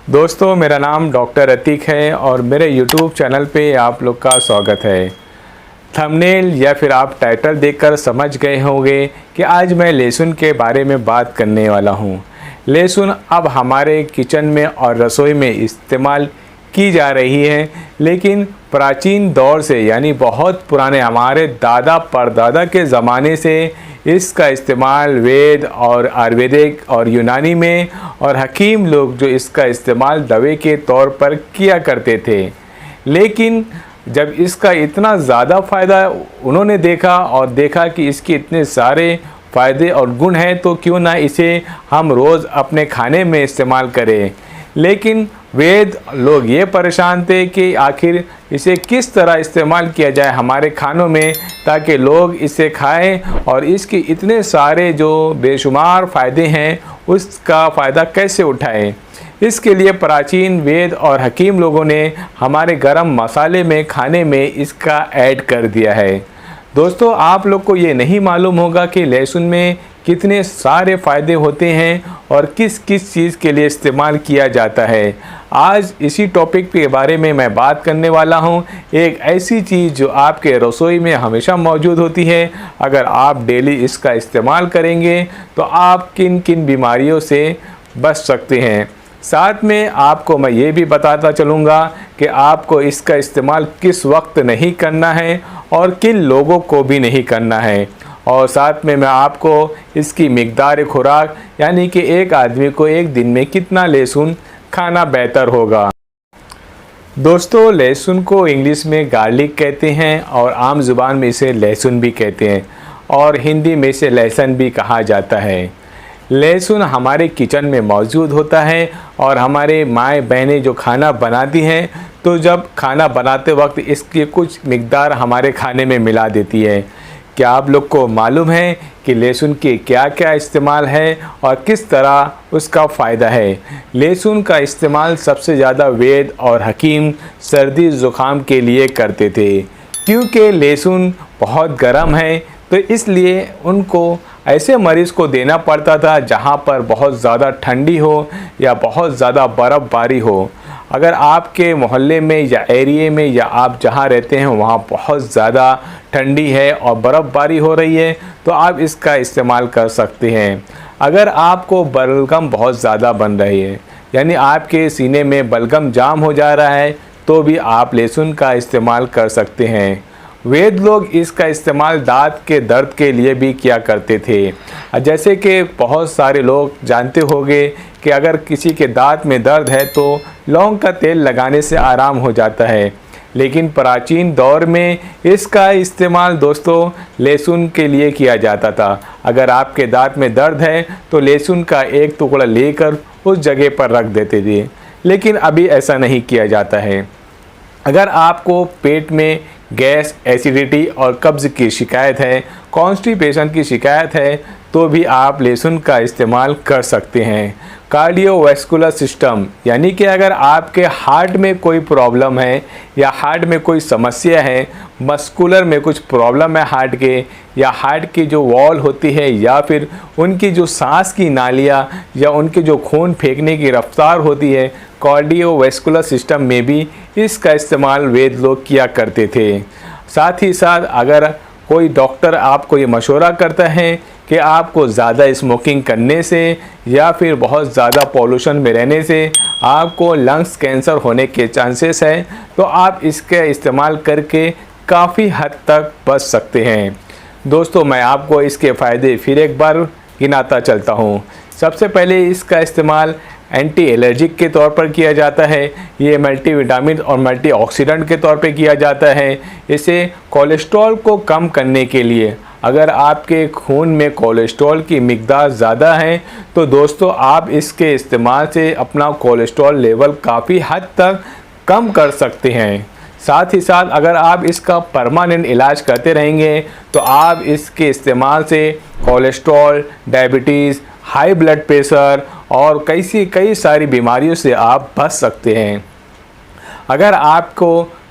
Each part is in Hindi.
दोस्तों, मेरा नाम डॉक्टर अतीक है और मेरे YouTube चैनल पे आप लोग का स्वागत है। थंबनेल या फिर आप टाइटल देखकर समझ गए होंगे कि आज मैं लहसुन के बारे में बात करने वाला हूँ। लहसुन अब हमारे किचन में और रसोई में इस्तेमाल की जा रही है, लेकिन प्राचीन दौर से यानी बहुत पुराने हमारे दादा परदादा के ज़माने से इसका इस्तेमाल वेद और आयुर्वेदिक और यूनानी में और हकीम लोग जो इसका इस्तेमाल दवा के तौर पर किया करते थे। लेकिन जब इसका इतना ज़्यादा फ़ायदा उन्होंने देखा कि इसके इतने सारे फ़ायदे और गुण हैं, तो क्यों ना इसे हम रोज़ अपने खाने में इस्तेमाल करें। लेकिन वेद लोग ये परेशान थे कि आखिर इसे किस तरह इस्तेमाल किया जाए हमारे खानों में, ताकि लोग इसे खाएं और इसके इतने सारे जो बेशुमार फ़ायदे हैं उसका फ़ायदा कैसे उठाएं। इसके लिए प्राचीन वेद और हकीम लोगों ने हमारे गरम मसाले में खाने में इसका ऐड कर दिया है। दोस्तों, आप लोग को ये नहीं मालूम होगा कि लहसुन में कितने सारे फ़ायदे होते हैं और किस किस चीज़ के लिए इस्तेमाल किया जाता है। आज इसी टॉपिक के बारे में मैं बात करने वाला हूँ। एक ऐसी चीज़ जो आपके रसोई में हमेशा मौजूद होती है, अगर आप डेली इसका इस्तेमाल करेंगे तो आप किन किन बीमारियों से बच सकते हैं। साथ में आपको मैं ये भी बताता चलूँगा कि आपको इसका इस्तेमाल किस वक्त नहीं करना है और किन लोगों को भी नहीं करना है। और साथ में मैं आपको इसकी मिकदार खुराक यानी कि एक आदमी को एक दिन में कितना लहसुन खाना बेहतर होगा। दोस्तों, लहसुन को इंग्लिश में गार्लिक कहते हैं और आम ज़ुबान में इसे लहसुन भी कहते हैं और हिंदी में इसे लहसुन भी कहा जाता है। लहसुन हमारे किचन में मौजूद होता है और हमारे माएँ बहनें जो खाना बनाती हैं, तो जब खाना बनाते वक्त इसकी कुछ मिकदार हमारे खाने में मिला देती है। क्या आप लोग को मालूम है कि लहसुन के क्या क्या इस्तेमाल है और किस तरह उसका फ़ायदा है। लहसुन का इस्तेमाल सबसे ज़्यादा वेद और हकीम सर्दी ज़ुकाम के लिए करते थे, क्योंकि लहसुन बहुत गर्म है, तो इसलिए उनको ऐसे मरीज़ को देना पड़ता था जहाँ पर बहुत ज़्यादा ठंडी हो या बहुत ज़्यादा बर्फ़बारी हो। अगर आपके मोहल्ले में या एरिए में या आप जहाँ रहते हैं वहाँ बहुत ज़्यादा ठंडी है और बर्फ़बारी हो रही है, तो आप इसका इस्तेमाल कर सकते हैं। अगर आपको बलगम बहुत ज़्यादा बन रही है, यानी आपके सीने में बलगम जाम हो जा रहा है, तो भी आप लहसुन का इस्तेमाल कर सकते हैं। वेद लोग इसका इस्तेमाल दांत के दर्द के लिए भी किया करते थे। जैसे कि बहुत सारे लोग जानते होंगे कि अगर किसी के दांत में दर्द है तो लौंग का तेल लगाने से आराम हो जाता है। लेकिन प्राचीन दौर में इसका इस्तेमाल दोस्तों लहसुन के लिए किया जाता था। अगर आपके दांत में दर्द है तो लहसुन का एक टुकड़ा लेकर उस जगह पर रख देते थे, लेकिन अभी ऐसा नहीं किया जाता है। अगर आपको पेट में गैस, एसिडिटी और कब्ज़ की शिकायत है, कॉन्स्टिपेशन की शिकायत है, तो भी आप लहसुन का इस्तेमाल कर सकते हैं। कार्डियोवैस्कुलर सिस्टम यानी कि अगर आपके हार्ट में कोई प्रॉब्लम है या हार्ट में कोई समस्या है, मस्कुलर में कुछ प्रॉब्लम है हार्ट के, या हार्ट की जो वॉल होती है या फिर उनकी जो सांस की नालियाँ या उनके जो खून फेंकने की रफ्तार होती है, कार्डियोवैस्कुलर सिस्टम में भी इसका इस्तेमाल वेद लोग किया करते थे। साथ ही साथ अगर कोई डॉक्टर आपको ये मशवरा करता है कि आपको ज़्यादा स्मोकिंग करने से या फिर बहुत ज़्यादा पॉल्यूशन में रहने से आपको लंग्स कैंसर होने के चांसेस हैं, तो आप इसके इस्तेमाल करके काफ़ी हद तक बच सकते हैं। दोस्तों, मैं आपको इसके फ़ायदे फिर एक बार गिनाता चलता हूँ। सबसे पहले इसका इस्तेमाल एंटी एलर्जिक के तौर पर किया जाता है। ये मल्टीविटामिन और मल्टीऑक्सीडेंट के तौर पे किया जाता है। इसे कोलेस्ट्रॉल को कम करने के लिए, अगर आपके खून में कोलेस्ट्रॉल की मिकदार ज़्यादा है तो दोस्तों आप इसके इस्तेमाल से अपना कोलेस्ट्रॉल लेवल काफ़ी हद तक कम कर सकते हैं। साथ ही साथ अगर आप इसका परमानेंट इलाज करते रहेंगे तो आप इसके इस्तेमाल से cholesterol, diabetes, high blood pressure और कई सारी बीमारियों से आप बच सकते हैं। अगर आपको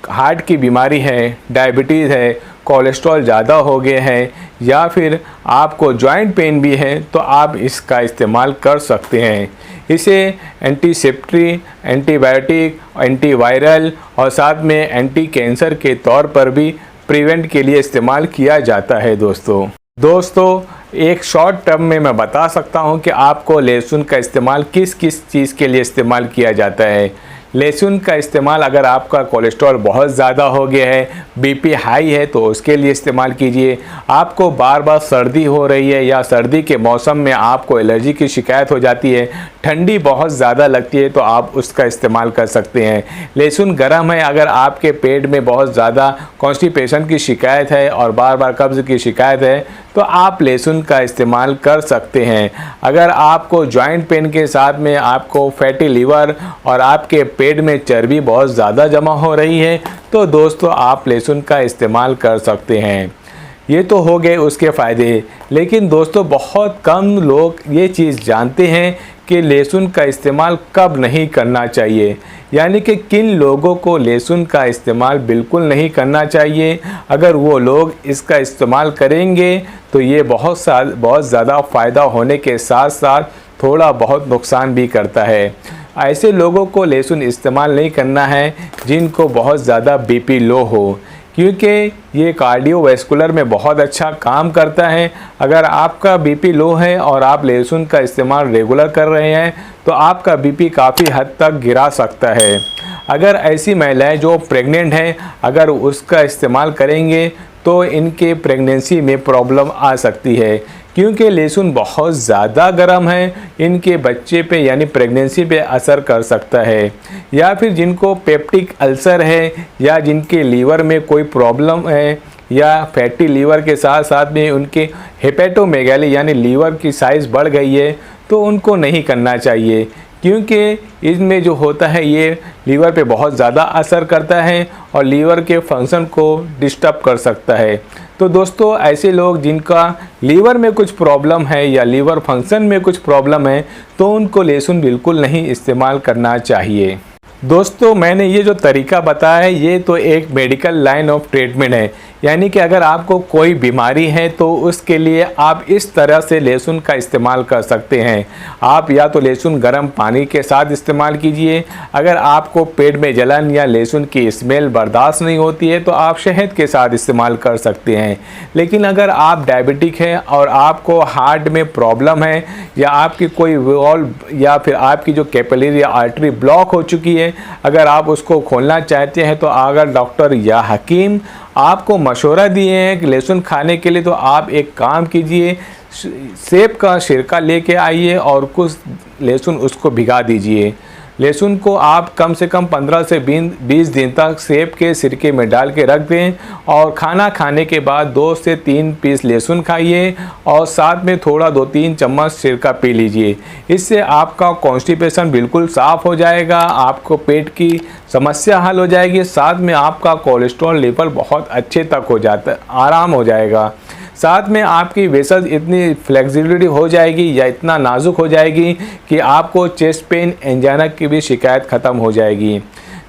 हार्ट की बीमारी है, डायबिटीज़ है, कोलेस्ट्रॉल ज़्यादा हो गए हैं या फिर आपको जॉइंट पेन भी है तो आप इसका इस्तेमाल कर सकते हैं। इसे एंटीसेप्टिक, एंटीबायोटिक, एंटीवायरल और साथ में एंटी कैंसर के तौर पर भी प्रिवेंट के लिए इस्तेमाल किया जाता है। दोस्तों एक शॉर्ट टर्म में मैं बता सकता हूं कि आपको लहसुन का इस्तेमाल किस किस चीज़ के लिए इस्तेमाल किया जाता है। लहसुन का इस्तेमाल अगर आपका कोलेस्ट्रॉल बहुत ज़्यादा हो गया है, बीपी हाई है, तो उसके लिए इस्तेमाल कीजिए। आपको बार बार सर्दी हो रही है या सर्दी के मौसम में आपको एलर्जी की शिकायत हो जाती है, ठंडी बहुत ज़्यादा लगती है, तो आप उसका इस्तेमाल कर सकते हैं। लहसुन गर्म है, अगर आपके पेट में बहुत ज़्यादा कॉन्स्टिपेशन की शिकायत है और बार बार कब्ज़ की शिकायत है तो आप लहसुन का इस्तेमाल कर सकते हैं। अगर आपको जॉइंट पेन के साथ में आपको फैटी लीवर और आपके पेट में चर्बी बहुत ज़्यादा जमा हो रही है तो दोस्तों आप लहसुन का इस्तेमाल कर सकते हैं। ये तो हो गए उसके फ़ायदे, लेकिन दोस्तों बहुत कम लोग ये चीज़ जानते हैं कि लहसुन का इस्तेमाल कब नहीं करना चाहिए, यानी कि किन लोगों को लहसुन का इस्तेमाल बिल्कुल नहीं करना चाहिए। अगर वो लोग इसका इस्तेमाल करेंगे तो ये बहुत ज़्यादा फ़ायदा होने के साथ साथ थोड़ा बहुत नुकसान भी करता है। ऐसे लोगों को लहसुन इस्तेमाल नहीं करना है जिनको बहुत ज़्यादा बीपी लो हो, क्योंकि ये कार्डियोवैस्कुलर में बहुत अच्छा काम करता है। अगर आपका बीपी लो है और आप लहसुन का इस्तेमाल रेगुलर कर रहे हैं तो आपका बीपी काफ़ी हद तक गिरा सकता है। अगर ऐसी महिलाएं जो प्रेग्नेंट हैं अगर उसका इस्तेमाल करेंगे तो इनके प्रेगनेंसी में प्रॉब्लम आ सकती है, क्योंकि लहसुन बहुत ज़्यादा गर्म है, इनके बच्चे पे यानी प्रेगनेंसी पे असर कर सकता है। या फिर जिनको पेप्टिक अल्सर है या जिनके लीवर में कोई प्रॉब्लम है या फैटी लीवर के साथ साथ में उनके हेपेटोमेगाली यानी लीवर की साइज़ बढ़ गई है तो उनको नहीं करना चाहिए, क्योंकि इसमें जो होता है ये लीवर पे बहुत ज़्यादा असर करता है और लीवर के फंक्शन को डिस्टर्ब कर सकता है। तो दोस्तों ऐसे लोग जिनका लीवर में कुछ प्रॉब्लम है या लीवर फंक्शन में कुछ प्रॉब्लम है तो उनको लहसुन बिल्कुल नहीं इस्तेमाल करना चाहिए। दोस्तों मैंने ये जो तरीका बताया है ये तो एक मेडिकल लाइन ऑफ ट्रीटमेंट है, यानी कि अगर आपको कोई बीमारी है तो उसके लिए आप इस तरह से लहसुन का इस्तेमाल कर सकते हैं। आप या तो लहसुन गर्म पानी के साथ इस्तेमाल कीजिए, अगर आपको पेट में जलन या लहसुन की स्मेल बर्दाश्त नहीं होती है तो आप शहद के साथ इस्तेमाल कर सकते हैं। लेकिन अगर आप डायबिटिक हैं और आपको हार्ट में प्रॉब्लम है या आपकी कोई वॉल्व या फिर आपकी जो कैपिलरी आर्टरी ब्लॉक हो चुकी है, अगर आप उसको खोलना चाहते हैं तो अगर डॉक्टर या हकीम आपको मशवरा दिए हैं कि लहसुन खाने के लिए तो आप एक काम कीजिए, सेब का सिरका लेके आइए और कुछ लहसुन उसको भिगा दीजिए। लहसुन को आप कम से कम 15 से 20 दिन तक सेब के सिरके में डाल के रख दें और खाना खाने के बाद 2 से 3 पीस लहसुन खाइए और साथ में थोड़ा 2-3 चम्मच सिरका पी लीजिए। इससे आपका कॉन्स्टिपेशन बिल्कुल साफ़ हो जाएगा, आपको पेट की समस्या हल हो जाएगी, साथ में आपका कोलेस्ट्रॉल लेवल बहुत अच्छे तक हो जाता, आराम हो जाएगा। साथ में आपकी वेसल्स इतनी फ्लेक्सिबिलिटी हो जाएगी या इतना नाजुक हो जाएगी कि आपको चेस्ट पेन, एंजाइना की भी शिकायत ख़त्म हो जाएगी।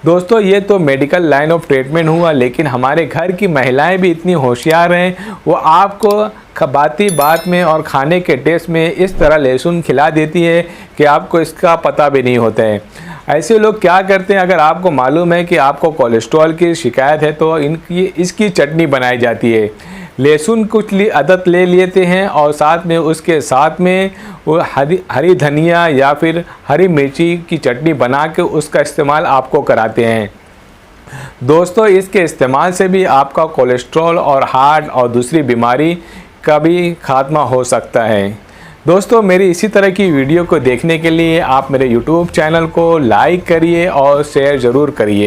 दोस्तों ये तो मेडिकल लाइन ऑफ ट्रीटमेंट हुआ, लेकिन हमारे घर की महिलाएं भी इतनी होशियार हैं, वो आपको बात में और खाने के टेस्ट में इस तरह लहसुन खिला देती है कि आपको इसका पता भी नहीं होता है। ऐसे लोग क्या करते हैं, अगर आपको मालूम है कि आपको कोलेस्ट्रॉल की शिकायत है तो इसकी चटनी बनाई जाती है। लहसुन कुछ अदद ले लेते हैं और साथ में उसके साथ में वो हरी धनिया या फिर हरी मिर्ची की चटनी बना के उसका इस्तेमाल आपको कराते हैं। दोस्तों इसके इस्तेमाल से भी आपका कोलेस्ट्रॉल और हार्ट और दूसरी बीमारी का भी खात्मा हो सकता है। दोस्तों मेरी इसी तरह की वीडियो को देखने के लिए आप मेरे YouTube चैनल को लाइक करिए और शेयर ज़रूर करिए।